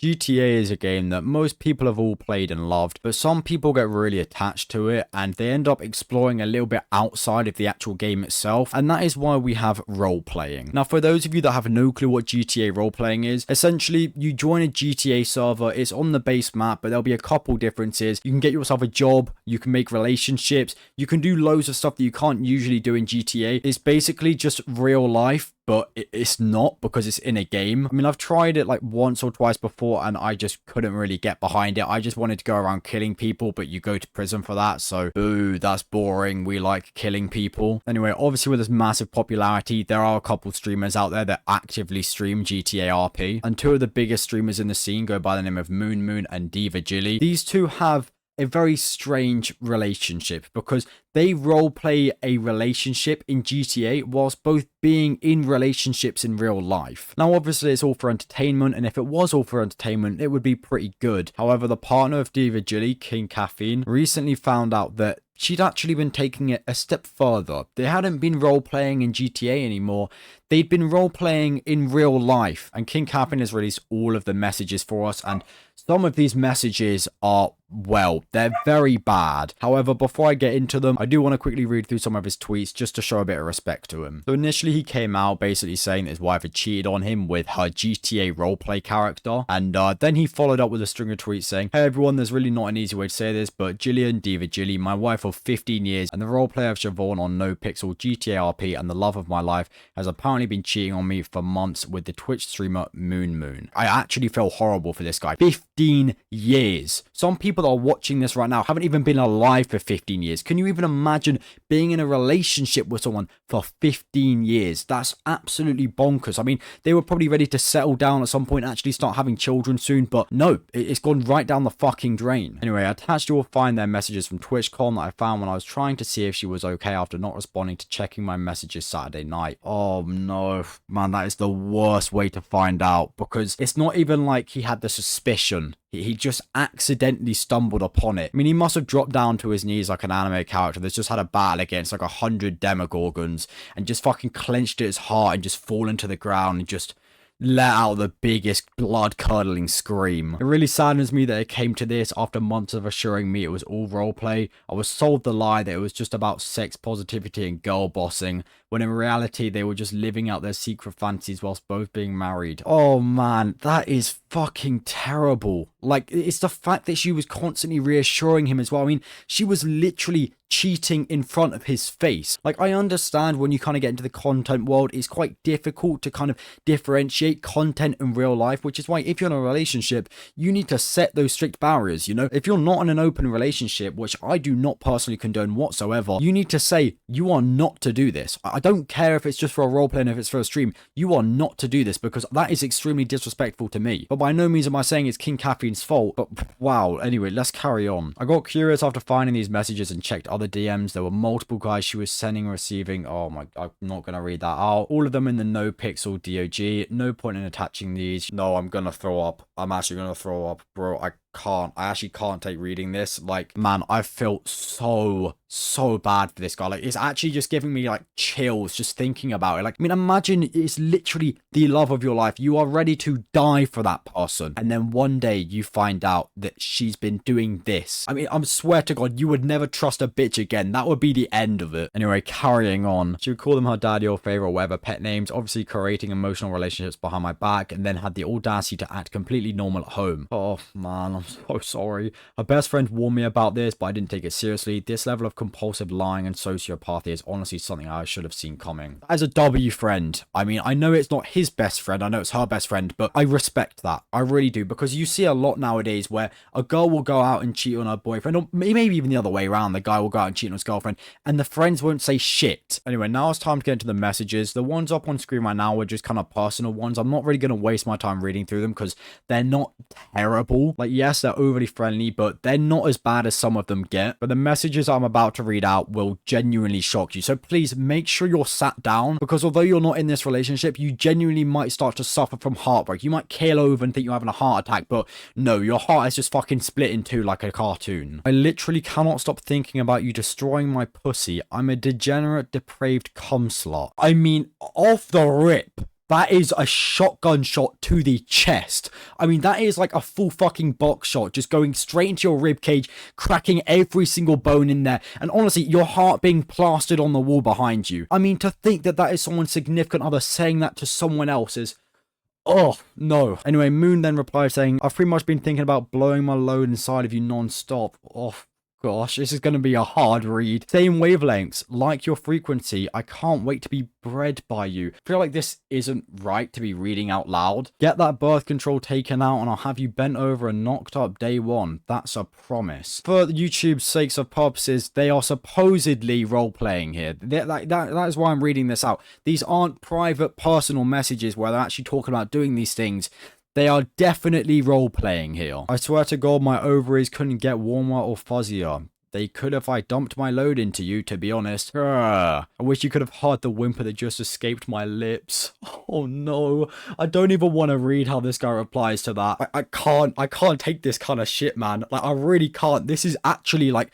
GTA is a game that most people have all played and loved, but some people get really attached to it and they end up exploring a little bit outside of the actual game itself, and that is why we have role playing. Now, for those of you that have no clue what GTA role playing is, essentially you join a GTA server, it's on the base map, but there'll be a couple differences. You can get yourself a job, you can make relationships, you can do loads of stuff that you can't usually do in GTA. It's basically just real life, but it's not because it's in a game. I mean, I've tried it like once or twice before and I just couldn't really get behind it. I just wanted to go around killing people, but you go to prison for that. So, boo, that's boring. We like killing people. Anyway, obviously with this massive popularity, there are a couple streamers out there that actively stream GTA RP. And two of the biggest streamers in the scene go by the name of moonmoon and divajilly. These two have a very strange relationship because they roleplay a relationship in GTA whilst both being in relationships in real life. Now, obviously, it's all for entertainment, and if it was all for entertainment, it would be pretty good. However, the partner of divajilly, King Caffeine, recently found out that she'd actually been taking it a step further. They hadn't been role-playing in GTA anymore. They'd been role-playing in real life, and King Caffeine has released all of the messages for us, and some of these messages are, well, they're very bad. However, before I get into them, I do want to quickly read through some of his tweets just to show a bit of respect to him. So initially he came out basically saying that his wife had cheated on him with her GTA roleplay character, and then he followed up with a string of tweets saying, "Hey everyone, there's really not an easy way to say this, but Jillian, divajilly, my wife of 15 years and the roleplay of Siobhan on No Pixel GTA RP and the love of my life, has apparently been cheating on me for months with the Twitch streamer moonmoon." I actually feel horrible for this guy. 15 years. Some people that are watching this right now haven't even been alive for 15 years. Can you even imagine being in a relationship with someone for 15 years? That's absolutely bonkers. I mean, they were probably ready to settle down at some point and actually start having children soon, but no, it's gone right down the fucking drain. Anyway, attached you will find their messages from TwitchCon that I found when I was trying to see if she was okay after not responding to checking my messages Saturday night. Oh no, man, that is the worst way to find out, because it's not even like he had the suspicion. He just accidentally stumbled upon it. I mean, he must have dropped down to his knees like an anime character that's just had a battle against like 100 demogorgons and just fucking clenched at his heart and just fallen to the ground and just let out the biggest blood-curdling scream. It really saddens me that it came to this after months of assuring me it was all roleplay. I was sold the lie that it was just about sex positivity and girl bossing, when in reality they were just living out their secret fantasies whilst both being married. Oh man, that is fucking terrible. Like, it's the fact that she was constantly reassuring him as well. I mean, she was literally cheating in front of his face. Like, I understand when you kind of get into the content world, it's quite difficult to kind of differentiate content in real life, which is why if you're in a relationship, you need to set those strict barriers, you know? If you're not in an open relationship, which I do not personally condone whatsoever, you need to say, you are not to do this. I don't care if it's just for a roleplay and if it's for a stream, you are not to do this, because that is extremely disrespectful to me. But by no means am I saying it's King Caffeine's fault, but wow, anyway, let's carry on. I got curious after finding these messages and checked other DMs. There were multiple guys she was sending and receiving. Oh my, I'm not gonna read that out. All of them in the no pixel DOG. No point in attaching these. No, I'm gonna throw up. I'm actually gonna throw up, bro. I actually can't take reading this. Like, man, I felt so bad for this guy. Like, it's actually just giving me like chills just thinking about it. Like, I mean, imagine it's literally the love of your life. You are ready to die for that person, and then one day you find out that she's been doing this. I mean, I swear to God, you would never trust a bitch again. That would be the end of it. Anyway, carrying on. She would call them her daddy or favorite or whatever pet names, obviously creating emotional relationships behind my back, and then had the audacity to act completely normal at home. Oh man, I'm so sorry. Her best friend warned me about this, but I didn't take it seriously. This level of compulsive lying and sociopathy is honestly something I should have seen coming. As a W friend, I mean, I know it's not his best friend, I know it's her best friend, but I respect that. I really do, because you see a lot nowadays where a girl will go out and cheat on her boyfriend, or maybe even the other way around. The guy will go out and cheat on his girlfriend, and the friends won't say shit. Anyway, now it's time to get into the messages. The ones up on screen right now are just kind of personal ones. I'm not really going to waste my time reading through them because they're not terrible. Like, yes, they're overly friendly, but they're not as bad as some of them get. But the messages I'm about to read out will genuinely shock you. So please make sure you're sat down, because although you're not in this relationship, you genuinely might start to suffer from heartbreak. You might keel over and think you're having a heart attack, but no, your heart is just fucking split in two like a cartoon. I literally cannot stop thinking about you destroying my pussy. I'm a degenerate, depraved cum slut. I mean, off the rip, That is a shotgun shot to the chest. I mean, that is like a full fucking box shot, just going straight into your rib cage, cracking every single bone in there, and honestly, your heart being plastered on the wall behind you. I mean, to think that that is someone's significant other saying that to someone else is... oh, no. Anyway, Moon then replied saying, I've pretty much been thinking about blowing my load inside of you non-stop. Oh, gosh, this is going to be a hard read. Same wavelengths, like your frequency. I can't wait to be bred by you. I feel like this isn't right to be reading out loud. Get that birth control taken out and I'll have you bent over and knocked up day one. That's a promise. For YouTube's sakes of purposes, they are supposedly role-playing here. That is why I'm reading this out. These aren't private personal messages where they're actually talking about doing these things. They are definitely role-playing here. I swear to God, my ovaries couldn't get warmer or fuzzier. They could if I dumped my load into you, to be honest. I wish you could have heard the whimper that just escaped my lips. Oh no. I don't even want to read how this guy replies to that. I can't take this kind of shit, man. Like, I really can't. This is actually like...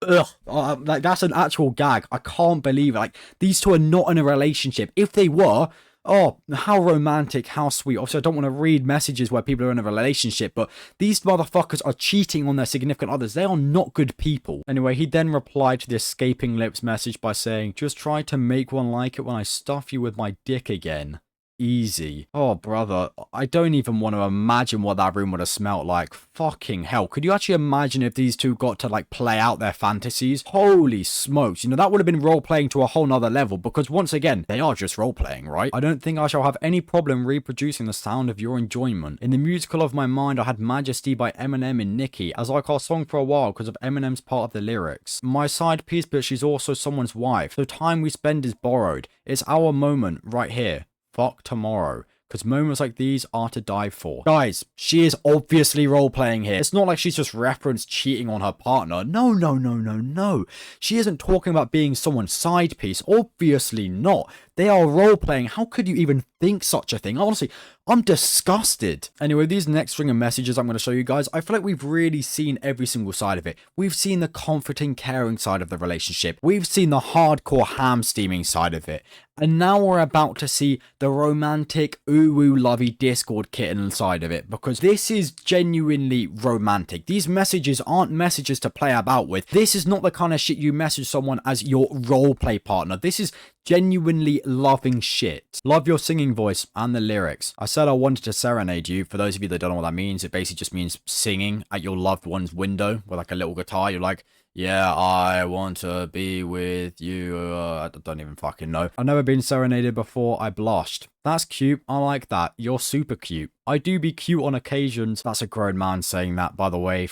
ugh, like, that's an actual gag. I can't believe it. Like, these two are not in a relationship. If they were... oh, how romantic, how sweet. Obviously, I don't want to read messages where people are in a relationship, but these motherfuckers are cheating on their significant others. They are not good people. Anyway, he then replied to the escaping lips message by saying, just try to make one like it when I stuff you with my dick again. Easy. Oh, brother, I don't even want to imagine what that room would have smelt like. Fucking hell. Could you actually imagine if these two got to, like, play out their fantasies? Holy smokes. You know, that would have been role-playing to a whole nother level, because once again, they are just role-playing, right? I don't think I shall have any problem reproducing the sound of your enjoyment. In the musical of my mind, I had Majesty by Eminem and Nicki, as like our song for a while because of Eminem's part of the lyrics. My side piece, but she's also someone's wife, so time we spend is borrowed. It's our moment right here. Fuck tomorrow. Because moments like these are to die for. Guys, she is obviously role-playing here. It's not like she's just referenced cheating on her partner. No, no, no, no, no. She isn't talking about being someone's side piece. Obviously not. They are role-playing. How could you even think such a thing? Honestly, I'm disgusted. Anyway, these next string of messages I'm going to show you guys, I feel like we've really seen every single side of it. We've seen the comforting, caring side of the relationship. We've seen the hardcore ham-steaming side of it. And now we're about to see the romantic, ooh-woo-lovey Discord kitten side of it. Because this is genuinely romantic. These messages aren't messages to play about with. This is not the kind of shit you message someone as your roleplay partner. This is genuinely loving shit. Love your singing voice and the lyrics. I said I wanted to serenade you. For those of you that don't know what that means, it basically just means singing at your loved one's window with like a little guitar. You're like, yeah, I want to be with you. I don't even fucking know. I've never been serenaded before. I blushed. That's cute. I like that. You're super cute. I do be cute on occasions. That's a grown man saying that, by the way.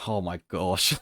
Oh my gosh.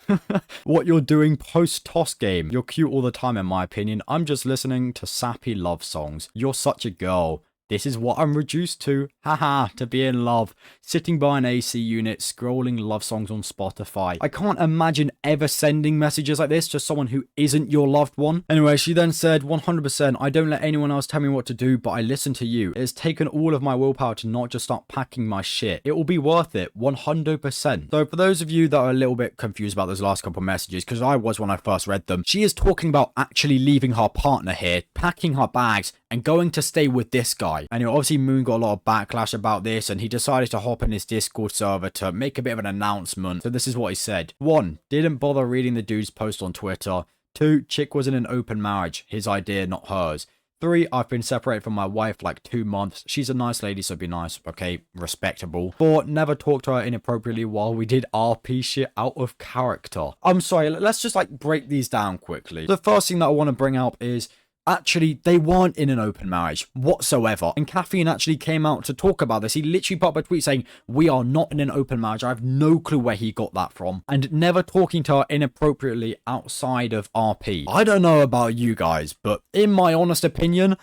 What you're doing post-toss game. You're cute all the time, in my opinion. I'm just listening to sappy love songs. You're such a girl. This is what I'm reduced to. Haha, to be in love. Sitting by an AC unit, scrolling love songs on Spotify. I can't imagine ever sending messages like this to someone who isn't your loved one. Anyway, she then said, 100%, I don't let anyone else tell me what to do, but I listen to you. It has taken all of my willpower to not just start packing my shit. It will be worth it, 100%. So for those of you that are a little bit confused about those last couple of messages, because I was when I first read them, she is talking about actually leaving her partner here, packing her bags, and going to stay with this guy. And obviously Moon got a lot of backlash about this, and he decided to hop in his Discord server to make a bit of an announcement. So this is what he said. 1. Didn't bother reading the dude's post on Twitter. 2. Chick was in an open marriage. His idea, not hers. 3. I've been separated from my wife like 2 months. She's a nice lady, so be nice. Okay, respectable. 4. Never talked to her inappropriately while we did RP shit out of character. I'm sorry, let's just like break these down quickly. The first thing that I want to bring up is, actually, they weren't in an open marriage whatsoever. And Caffeine actually came out to talk about this. He literally put up a tweet saying, we are not in an open marriage. I have no clue where he got that from. And never talking to her inappropriately outside of RP. I don't know about you guys, but in my honest opinion,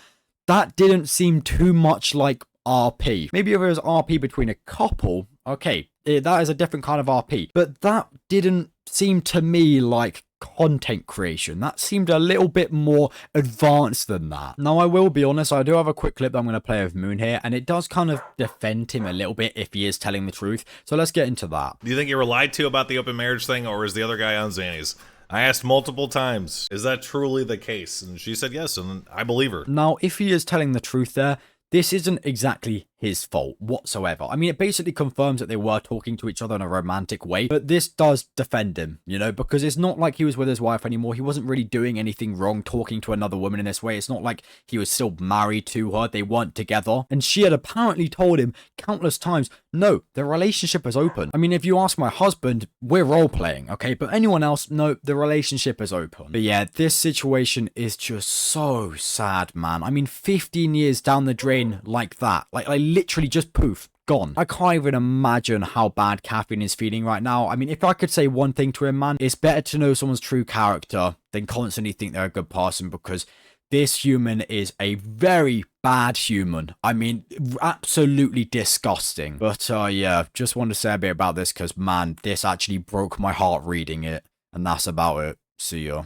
that didn't seem too much like RP. Maybe if it was RP between a couple, okay, that is a different kind of RP. But that didn't seem to me like content creation. That seemed a little bit more advanced than that. Now, I will be honest, I do have a quick clip that I'm going to play of Moon here, and it does kind of defend him a little bit if he is telling the truth. So let's get into that. Do you think you were lied to about the open marriage thing, or is the other guy on Xannies? I asked multiple times, is that truly the case? And she said yes, and I believe her. Now, if he is telling the truth there, this isn't exactly his fault whatsoever. I mean, it basically confirms that they were talking to each other in a romantic way, but this does defend him, you know, because it's not like he was with his wife anymore. He wasn't really doing anything wrong talking to another woman in this way. It's not like he was still married to her. They weren't together. And she had apparently told him countless times, no, the relationship is open. I mean, if you ask my husband, we're role playing, okay? But anyone else, no, the relationship is open. But yeah, this situation is just so sad, man. I mean, 15 years down the drain like that, like literally just poof, gone. I can't even imagine how bad Catherine is feeling right now. I mean, if I could say one thing to him, man, it's better to know someone's true character than constantly think they're a good person, because this human is a very bad human. I mean, absolutely disgusting. But yeah, just wanted to say a bit about this because, man, this actually broke my heart reading it. And that's about it. See ya.